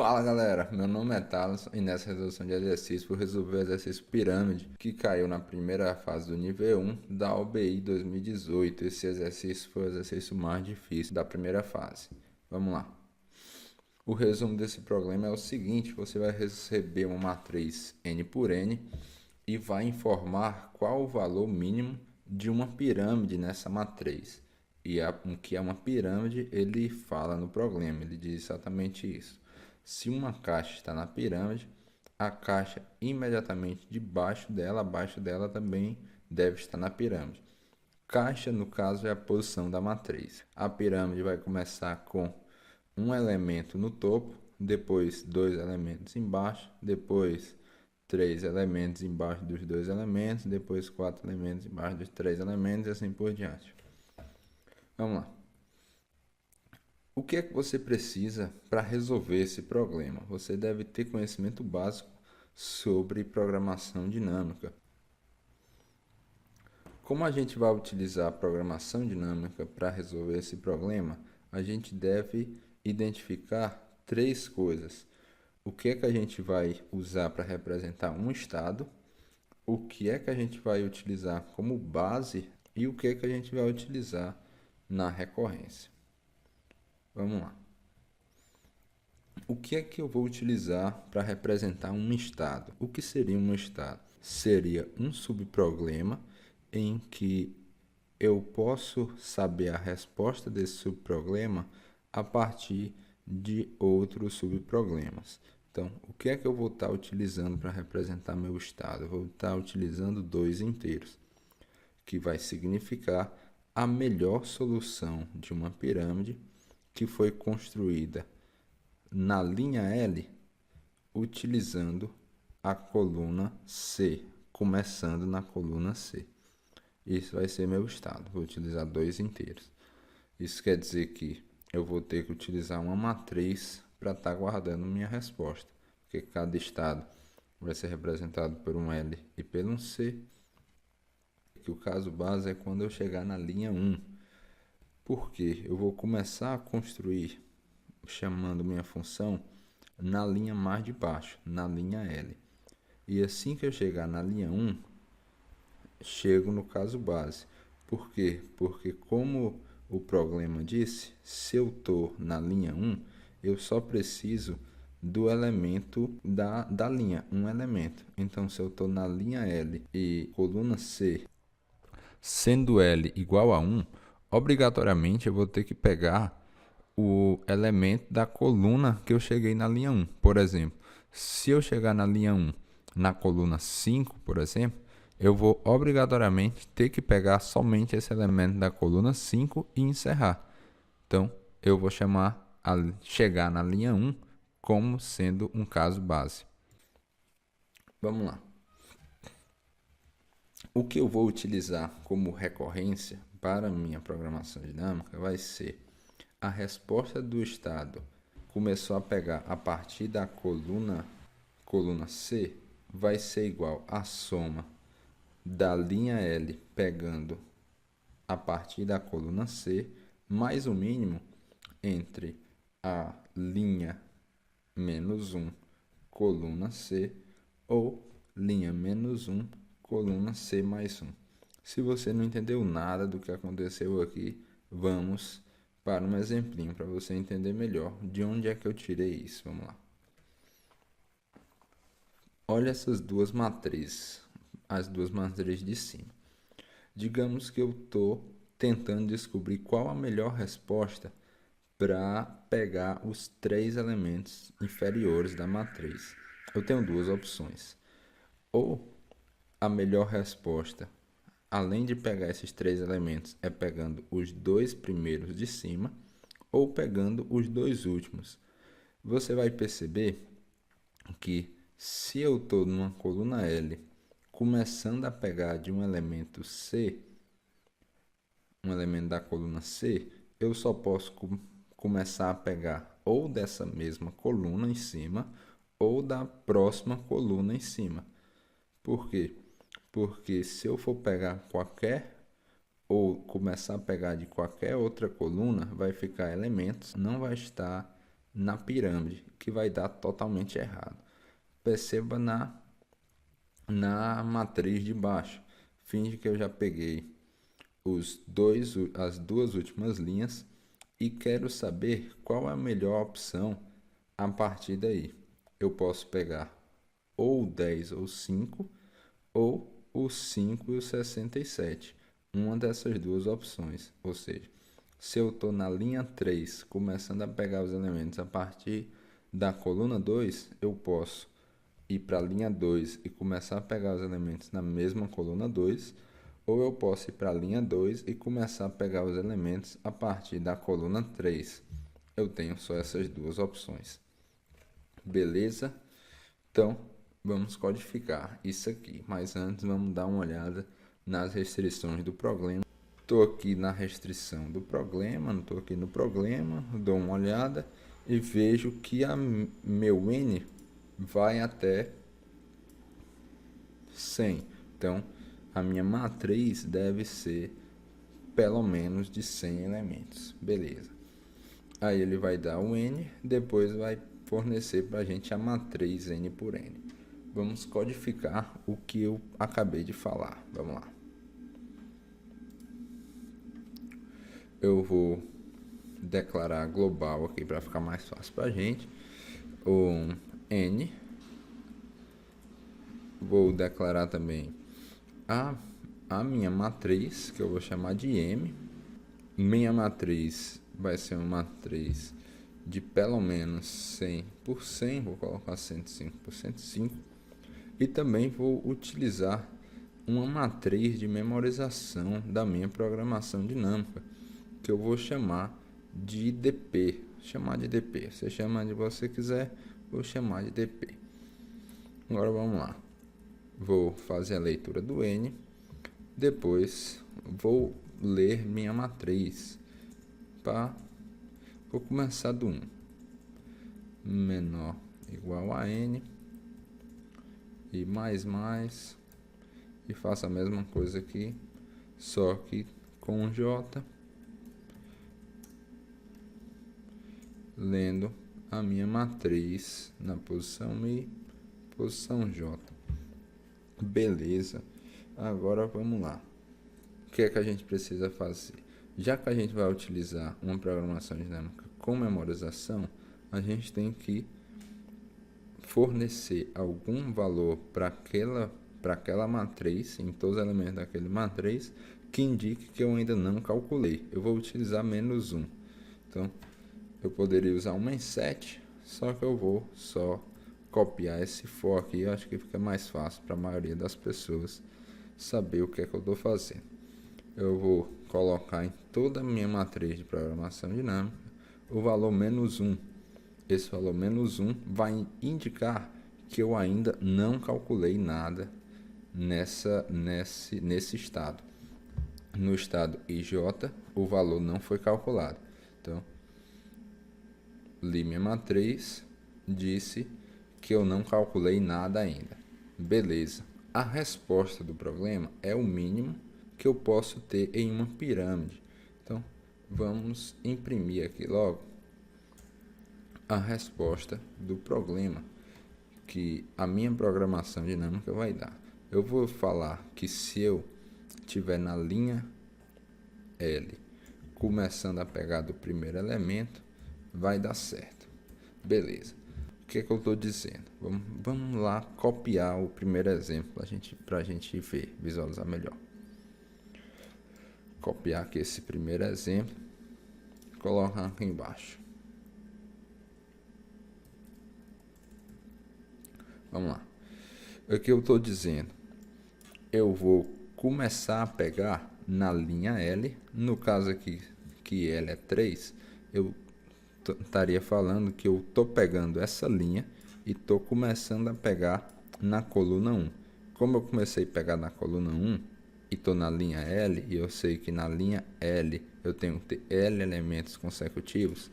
Fala galera, meu nome é Thales e nessa resolução de exercício vou resolver o exercício pirâmide que caiu na primeira fase do nível 1 da OBI 2018. Esse exercício foi o exercício mais difícil da primeira fase. Vamos lá. O resumo desse problema é o seguinte: você vai receber uma matriz N por N e vai informar qual o valor mínimo de uma pirâmide nessa matriz. E o que é uma pirâmide, ele fala no problema, ele diz exatamente isso. Se uma caixa está na pirâmide, a caixa imediatamente abaixo dela também deve estar na pirâmide. Caixa, no caso, é a posição da matriz. A pirâmide vai começar com um elemento no topo, depois dois elementos embaixo, depois três elementos embaixo dos dois elementos, depois quatro elementos embaixo dos três elementos e assim por diante. Vamos lá. O que é que você precisa para resolver esse problema? Você deve ter conhecimento básico sobre programação dinâmica. Como a gente vai utilizar a programação dinâmica para resolver esse problema, a gente deve identificar três coisas. O que é que a gente vai usar para representar um estado, o que é que a gente vai utilizar como base e o que é que a gente vai utilizar na recorrência. Vamos lá. O que é que eu vou utilizar para representar um estado? O que seria um estado? Seria um subproblema em que eu posso saber a resposta desse subproblema a partir de outros subproblemas. Então, o que é que eu vou estar utilizando para representar meu estado? Eu vou estar utilizando dois inteiros, que vai significar a melhor solução de uma pirâmide que foi construída na linha L utilizando a coluna C, começando na coluna C. Isso vai ser meu estado, vou utilizar dois inteiros. Isso quer dizer que eu vou ter que utilizar uma matriz para estar guardando minha resposta, porque cada estado vai ser representado por um L e por um C, que o caso base é quando eu chegar na linha 1, porque eu vou começar a construir chamando minha função na linha mais de baixo, na linha L. E assim que eu chegar na linha 1, chego no caso base. Por quê? Porque como o problema disse, se eu estou na linha 1, eu só preciso do elemento da linha, um elemento. Então, se eu estou na linha L e coluna C, sendo L igual a 1, obrigatoriamente eu vou ter que pegar o elemento da coluna que eu cheguei na linha 1. Por exemplo, se eu chegar na linha 1 na coluna 5, por exemplo, eu vou obrigatoriamente ter que pegar somente esse elemento da coluna 5 e encerrar. Então, eu vou chegar na linha 1 como sendo um caso base. Vamos lá. O que eu vou utilizar como recorrência para minha programação dinâmica vai ser a resposta do estado começou a pegar a partir da coluna C, vai ser igual à soma da linha L pegando a partir da coluna C, mais o mínimo entre a linha menos 1, coluna C, ou linha menos 1, coluna C mais 1. Se você não entendeu nada do que aconteceu aqui, vamos para um exemplinho para você entender melhor de onde é que eu tirei isso. Vamos lá. Olha essas duas matrizes, as duas matrizes de cima. Digamos que eu estou tentando descobrir qual a melhor resposta para pegar os três elementos inferiores da matriz. Eu tenho duas opções. Ou a melhor resposta, além de pegar esses três elementos, é pegando os dois primeiros de cima ou pegando os dois últimos. Você vai perceber que se eu estou numa coluna L, começando a pegar de um elemento C, um elemento da coluna C, eu só posso começar a pegar ou dessa mesma coluna em cima ou da próxima coluna em cima. Por quê? Porque se eu for pegar qualquer ou começar a pegar de qualquer outra coluna, vai ficar elementos, não vai estar na pirâmide, que vai dar totalmente errado. Perceba na matriz de baixo. Finge que eu já peguei as duas últimas linhas e quero saber qual é a melhor opção a partir daí. Eu posso pegar ou o 10 ou 5, ou o 5 e o 67. Uma dessas duas opções. Ou seja, se eu estou na linha 3, começando a pegar os elementos a partir da coluna 2, eu posso ir para a linha 2 e começar a pegar os elementos na mesma coluna 2, ou eu posso ir para a linha 2 e começar a pegar os elementos a partir da coluna 3. Eu tenho só essas duas opções. Beleza? Então, vamos codificar isso aqui. Mas antes, vamos dar uma olhada nas restrições do problema. Estou aqui na restrição do problema, não estou aqui no problema, dou uma olhada e vejo que meu n vai até 100. Então, a minha matriz deve ser pelo menos de 100 elementos. Beleza. Aí ele vai dar o n, depois vai fornecer para a gente a matriz n por n. Vamos codificar o que eu acabei de falar. Vamos lá. Eu vou declarar global aqui para ficar mais fácil para a gente. O n. Vou declarar também a minha matriz, que eu vou chamar de m. Minha matriz vai ser uma matriz de pelo menos 100 por 100, vou colocar 105 por 105. E também vou utilizar uma matriz de memorização da minha programação dinâmica, que eu vou chamar de DP. Você chama de você quiser, vou chamar de DP. Agora vamos lá. Vou fazer a leitura do n, depois vou ler minha matriz. Vou começar do 1. Menor igual a n. E mais, e faço a mesma coisa aqui, só que com J, lendo a minha matriz na posição I, posição J. Beleza, agora vamos lá. O que é que a gente precisa fazer? Já que a gente vai utilizar uma programação dinâmica com memorização, a gente tem que fornecer algum valor para aquela matriz, em todos os elementos daquele matriz, que indique que eu ainda não calculei. Eu vou utilizar menos 1. Então, eu poderia usar um em 7, só que eu vou só copiar esse for aqui. Eu acho que fica mais fácil para a maioria das pessoas saber o que é que eu estou fazendo. Eu vou colocar em toda a minha matriz de programação dinâmica o valor menos 1. Esse valor menos 1 vai indicar que eu ainda não calculei nada nesse estado. No estado IJ, o valor não foi calculado. Então, li minha matriz, disse que eu não calculei nada ainda. Beleza. A resposta do problema é o mínimo que eu posso ter em uma pirâmide. Então, vamos imprimir aqui logo a resposta do problema que a minha programação dinâmica vai dar. Eu vou falar que se eu estiver na linha L, começando a pegar do primeiro elemento, vai dar certo. Beleza. O que é que eu estou dizendo? Vamos lá copiar o primeiro exemplo para a gente ver, visualizar melhor. Copiar aqui esse primeiro exemplo, colocar aqui embaixo. Vamos lá. O que eu estou dizendo? Eu vou começar a pegar na linha L. No caso aqui, que L é 3, eu estaria falando que eu estou pegando essa linha e estou começando a pegar na coluna 1. Como eu comecei a pegar na coluna 1 e estou na linha L, e eu sei que na linha L eu tenho que ter L elementos consecutivos,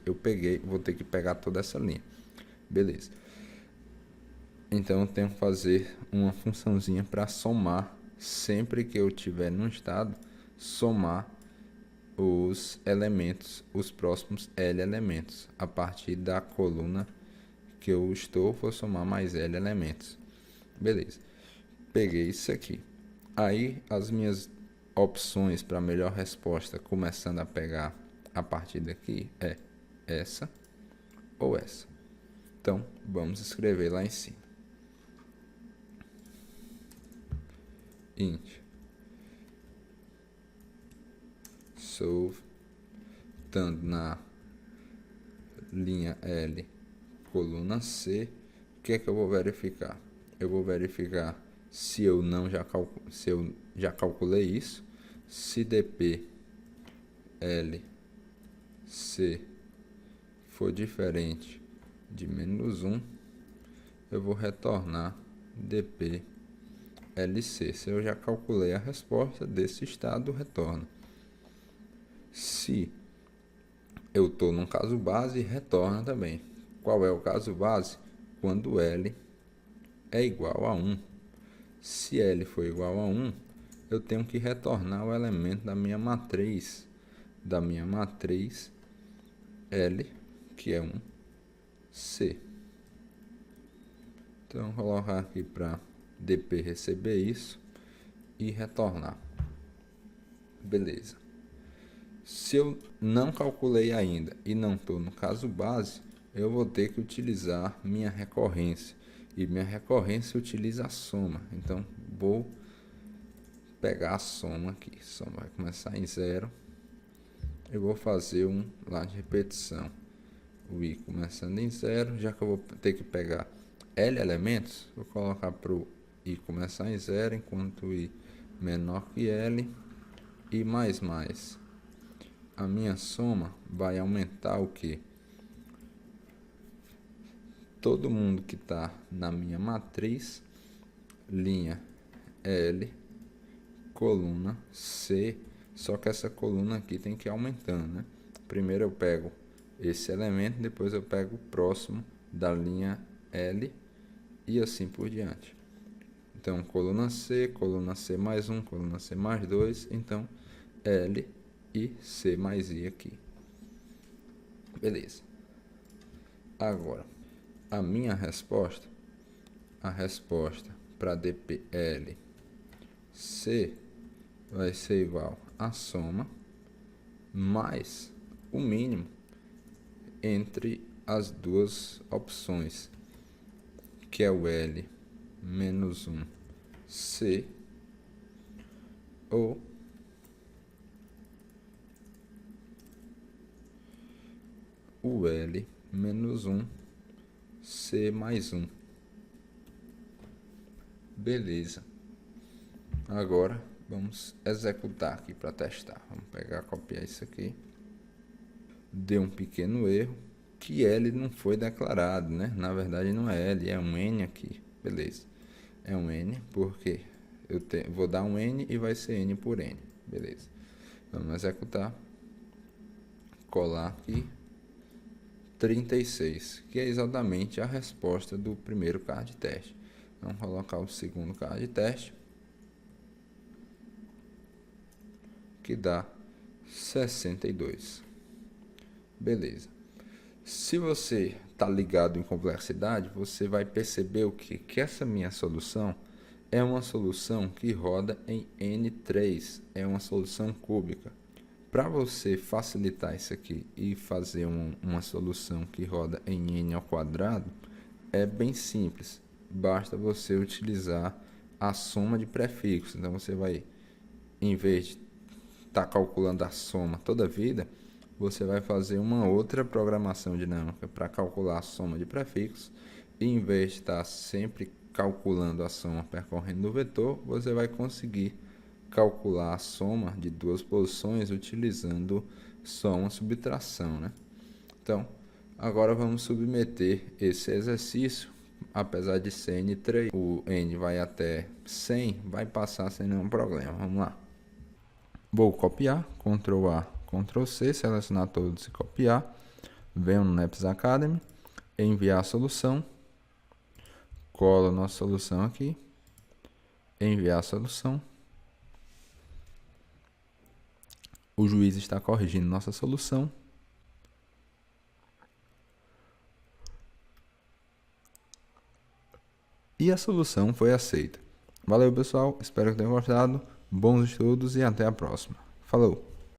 vou ter que pegar toda essa linha. Beleza. Então eu tenho que fazer uma funçãozinha para somar, sempre que eu estiver num estado, somar os elementos, os próximos L elementos, a partir da coluna que eu estou, vou somar mais L elementos. Beleza. Peguei isso aqui. Aí as minhas opções para melhor resposta, começando a pegar a partir daqui, é essa ou essa. Então, vamos escrever lá em cima. Int solve, estando na linha L, coluna C, o que é que eu vou verificar? Eu vou verificar se eu já calculei isso, se dp L C for diferente de -1, eu vou retornar dp LC. Se eu já calculei a resposta desse estado, retorna. Se eu estou num caso base, retorna também. Qual é o caso base? Quando L é igual a 1. Se L for igual a 1, eu tenho que retornar o elemento da minha matriz L, que é 1C. Então, vou colocar aqui para dp receber isso e retornar. Beleza. Se eu não calculei ainda e não estou no caso base, eu vou ter que utilizar minha recorrência. E minha recorrência utiliza a soma. Então, vou pegar a soma aqui. A soma vai começar em 0. Eu vou fazer um lá de repetição. O i começando em 0. Já que eu vou ter que pegar L elementos, vou colocar para o i começar em 0, enquanto o i menor que L. E mais. A minha soma vai aumentar o quê? Todo mundo que está na minha matriz, linha L, coluna C, só que essa coluna aqui tem que ir aumentando, né? Primeiro eu pego esse elemento, depois eu pego o próximo da linha L e assim por diante. Então, coluna C mais 1, coluna C mais 2, então L e C mais I aqui. Beleza. Agora, a minha resposta, a resposta para dpl C vai ser igual a soma mais o mínimo entre as duas opções, que é o L menos 1C ou o L menos 1C mais 1. Beleza. Agora vamos executar aqui para testar. Vamos pegar, copiar isso aqui. Deu um pequeno erro, que L não foi declarado, né? Na verdade não é L, é um N aqui. Beleza. É um N porque eu vou dar um N e vai ser N por N. Beleza. Vamos executar. Colar aqui. 36, que é exatamente a resposta do primeiro caso de teste. Vamos colocar o segundo caso de teste, que dá 62. Beleza. Se você está ligado em complexidade, você vai perceber o quê? Que essa minha solução é uma solução que roda em N3, é uma solução cúbica. Para você facilitar isso aqui e fazer uma solução que roda em n ao quadrado, é bem simples. Basta você utilizar a soma de prefixos. Então, você vai, em vez de estar calculando a soma toda a vida, você vai fazer uma outra programação dinâmica para calcular a soma de prefixos. E, em vez de estar sempre calculando a soma percorrendo o vetor, você vai conseguir calcular a soma de duas posições utilizando só uma subtração, né? Então, agora vamos submeter esse exercício, apesar de ser N3, o N vai até 100, vai passar sem nenhum problema. Vamos lá. Vou copiar, Ctrl A, Ctrl C, selecionar todos e copiar. Venho no NEPS Academy, enviar a solução, colo a nossa solução aqui, enviar a solução. o juiz está corrigindo nossa solução. E a solução foi aceita. Valeu, pessoal. Espero que tenham gostado. Bons estudos e até a próxima. Falou!